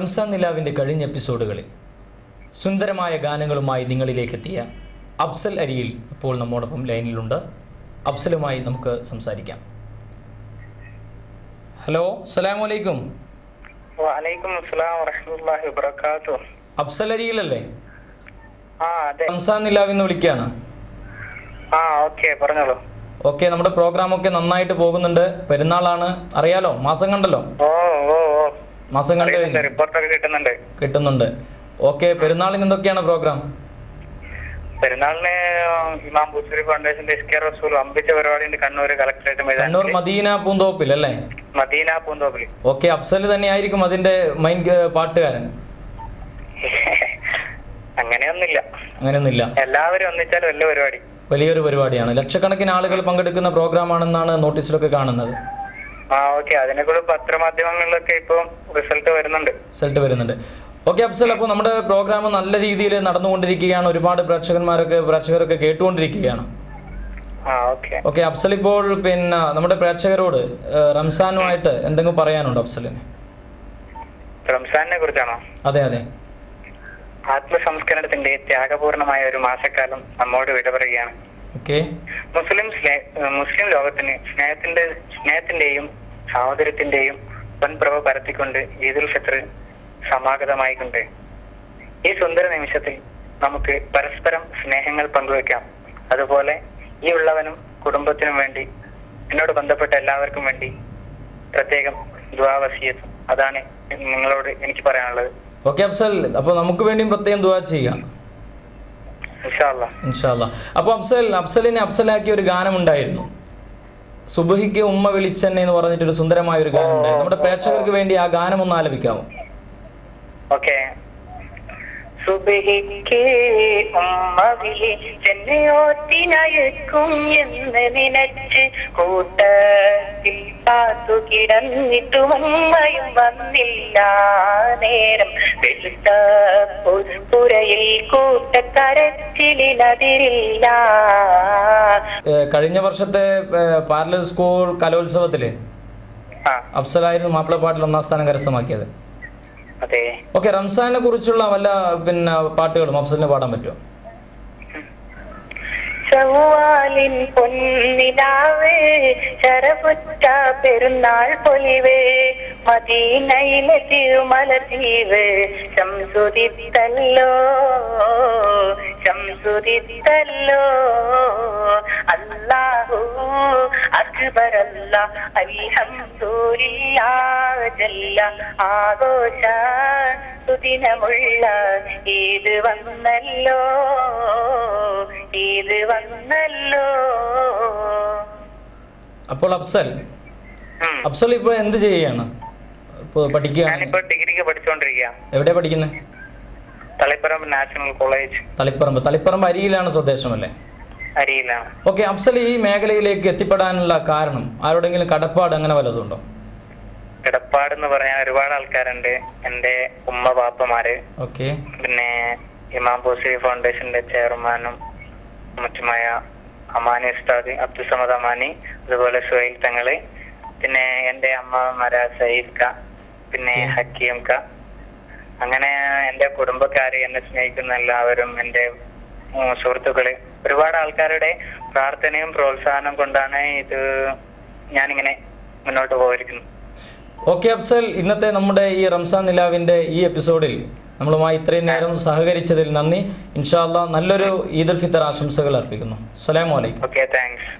റംസാൻ നിലാവിൻ്റെ കഴിഞ്ഞ എപ്പിസോഡുകളിൽ സുന്ദരമായ ഗാനങ്ങളുമായി നിങ്ങളിലേക്കെത്തിയ അഫ്സൽ അരിയിൽ ഇപ്പോൾ നമ്മോടൊപ്പം ലൈനിലുണ്ട്. അഫ്സലുമായി നമുക്ക് സംസാരിക്കാം. ഹലോ, അസ്സലാമു അലൈക്കും. വഅലൈക്കും അസ്സലാം വറഹ്മത്തുള്ളാഹി വബറകാതുഹു. അഫ്സൽ അരിയിലല്ലേ? അതെ. റംസാൻ നിലാവിൽ നിന്ന് വിളിക്കുകയാണ്. ഓക്കെ, പറഞ്ഞോളൂ. ഓക്കെ, നമ്മുടെ പ്രോഗ്രാം ഒക്കെ നന്നായിട്ട് പോകുന്നുണ്ട്. പെരുന്നാളാണ്, അറിയാലോ, മാസം കണ്ടല്ലോ. മാസം കണ്ട് റിപ്പോർട്ടൊക്കെ കിട്ടുന്നുണ്ട്. ഓക്കെ, പെരുന്നാളിന് എന്തൊക്കെയാണ് പ്രോഗ്രാം? പെരുന്നാളിന് ഇമാം ബുസ്രി ഫൗണ്ടേഷന്റെ ഇസ്കെ റസൂൽ അമ്പിച്ച പരിപാടിയുണ്ട് കണ്ണൂർ കളക്ടറേറ്റ് കണ്ണൂർ മദീന പൂന്തോപ്പിൽ അല്ലേ? മദീന പൂന്തോപ്പിൽ. ഓക്കെ, അഫ്സൽ തന്നെയായിരിക്കും അതിന്റെ മെയിൻ പാട്ടുകാരൻ? അങ്ങനെയൊന്നുമില്ല, എല്ലാവരും ഒന്നിച്ചാലും വലിയ പരിപാടി, വലിയൊരു പരിപാടിയാണ്. ലക്ഷക്കണക്കിന് ആളുകൾ പങ്കെടുക്കുന്ന പ്രോഗ്രാം ആണെന്നാണ് നോട്ടീസിലൊക്കെ കാണുന്നത്. ഓക്കെ, അതിനെക്കുറിച്ച് പത്രമാധ്യമങ്ങളിലൊക്കെ ഇപ്പൊ റിസൾട്ട് വരുന്നുണ്ട്. ഓക്കെ അഫ്സൽ, അപ്പോൾ നമ്മുടെ പ്രോഗ്രാം നല്ല രീതിയിൽ നടന്നുകൊണ്ടിരിക്കുകയാണ്. ഒരുപാട് പ്രേക്ഷകരൊക്കെ കേട്ടുകൊണ്ടിരിക്കുകയാണ്. ഓക്കെ അഫ്സൽ, ഇപ്പോൾ പിന്നെ നമ്മുടെ പ്രേക്ഷകരോട് റംസാനുമായിട്ട് എന്തെങ്കിലും പറയാനുണ്ടോ അഫ്സലിന്? റംസാനെ കുറിച്ചാണോ? അതെ അതെ. ആത്മസംസ്കരണത്തിന്റെ ത്യാഗപൂർണമായ ഒരു മാസക്കാലം നമ്മോട് വിട പറയുകയാണ്. മുസ്ലിം ലോകത്തിന് സ്നേഹത്തിന്റെയും സാഹോദര്യത്തിന്റെയും പൊൻപ്രഭ പരത്തിക്കൊണ്ട് ഈദുൽ ഫിത്ർ സമാഗതമായിക്കൊണ്ട് ഈ സുന്ദര നിമിഷത്തിൽ നമുക്ക് പരസ്പരം സ്നേഹങ്ങൾ പങ്കുവെക്കാം. അതുപോലെ ഈ ഉള്ളവനും കുടുംബത്തിനും വേണ്ടി, എന്നോട് ബന്ധപ്പെട്ട എല്ലാവർക്കും വേണ്ടി പ്രത്യേകം ദുആ വസിയത്തും, അതാണ് നിങ്ങളോട് എനിക്ക് പറയാനുള്ളത്. ഓക്കെ അഫ്സൽ, അപ്പോൾ നമുക്ക് വേണ്ടിയും പ്രത്യേകം ദുആ ചെയ്യാം ഇൻഷാ അല്ലാഹ്. അപ്പോൾ അഫ്സലിനെ അഫ്സലാക്കിയ ഒരു ഗാനം ഉണ്ടായിരുന്നു, സുബ്ഹിക്ക് ഉമ്മ വിളിച്ചെന്നെ എന്ന് പറഞ്ഞിട്ടൊരു സുന്ദരമായ ഒരു ഗാനം ഉണ്ടായിരുന്നു. നമ്മുടെ പ്രേക്ഷകർക്ക് വേണ്ടി ആ ഗാനം ഒന്ന് ആലപിക്കാമോ? ഓക്കെ. സുബ്ഹിക്ക് ഉമ്മ വിളിച്ചെന്നെ ഓത്തിനയക്കും എന്ന് നിനച്ച് കൂട്ടത്തിൽ കാത്തു കിടന്നിട്ടും ഉമ്മയും വന്നില്ല. നേരം വെളുത്തപ്പോൾ പുരയിൽ കൂട്ടക്കരച്ചിലിനതിരില്ല. കഴിഞ്ഞ വർഷത്തെ പാരലൽ സ്കൂൾ കലോത്സവത്തില് അഫ്സലായിരുന്നു മാപ്പിളപ്പാട്ടിൽ 1ാം സ്ഥാനം കരസ്ഥമാക്കിയത്. ഓക്കെ, റംസാനെ കുറിച്ചുള്ള വല്ല പാട്ടുകളും അഫ്സലിന് പാടാൻ പറ്റുമോ? ചൊവ്വാലിൻ പൊന്നിലാവേ ശരപുറ്റ പെരുന്നാൾ പൊലിവേ മദീനയിലെ തിരുമലദ്വീപ് ശംസുദിത്തല്ലോ അല്ലാഹു അക്ബർ അല്ലാഹ് അൽഹംദുലില്ലാഹ് ജല്ല ആഘോഷ സുദിനമുള്ള ഈദ് വന്നല്ലോ. അപ്പോൾ അഫ്സൽ ഇപ്പൊ എന്ത് ചെയ്യാണ്? പഠിക്കുകയാണ്. ഡിഗ്രിക്ക് പഠിച്ചുകൊണ്ടിരിക്കുക. എവിടെ പഠിക്കുന്നത്? Taliparamba national college. തളിപ്പറമ്പ് അരിയിലാണ് സ്വദേശമല്ലേ? അരിയിലാണ്. ഓക്കെ അഫ്സൽ, ഈ മേഖലയിലേക്ക് എത്തിപ്പെടാനുള്ള കാരണം ആരോടെങ്കിലും കടപ്പാട് അങ്ങനെ വല്ലതുണ്ടോ? കടപ്പാടെന്ന് പറയാൻ ഒരുപാട് ആൾക്കാരുണ്ട്. എന്റെ ഉമ്മ പാപ്പമാര്, പിന്നെ ഇമാം ബുസ്രി ഫൗണ്ടേഷന്റെ ചെയർമാനും മറ്റുമായ അമാനി ഉസ്താദ് അബ്ദുസമദ് അമാനി, അതുപോലെ സുഹൈൽ തങ്ങള്, പിന്നെ എന്റെ അമ്മമാരാ സയ്യിദ് ക, പിന്നെ ഹക്കീം ക, അങ്ങനെ എന്റെ കുടുംബക്കാര്, എന്നെ സ്നേഹിക്കുന്ന എല്ലാവരും, എന്റെ സുഹൃത്തുക്കള്, ഒരുപാട് ആൾക്കാരുടെ പ്രാർത്ഥനയും പ്രോത്സാഹനം കൊണ്ടാണ് ഇത് ഞാനിങ്ങനെ മുന്നോട്ട് പോയിരിക്കുന്നത്. ഓക്കെ അഫ്സൽ, ഇന്നത്തെ നമ്മുടെ ഈ റംസാൻ നിലാവിന്റെ ഈ എപ്പിസോഡിൽ നമ്മളുമായി ഇത്രയും നേരം സഹകരിച്ചതിൽ നന്ദി. ഇൻഷാ അല്ലാഹ് നല്ലൊരു ഈദുൽ ഫിത്തർ ആശംസകൾ അർപ്പിക്കുന്നു. അസ്സലാമു അലൈക്കും. Okay, thanks.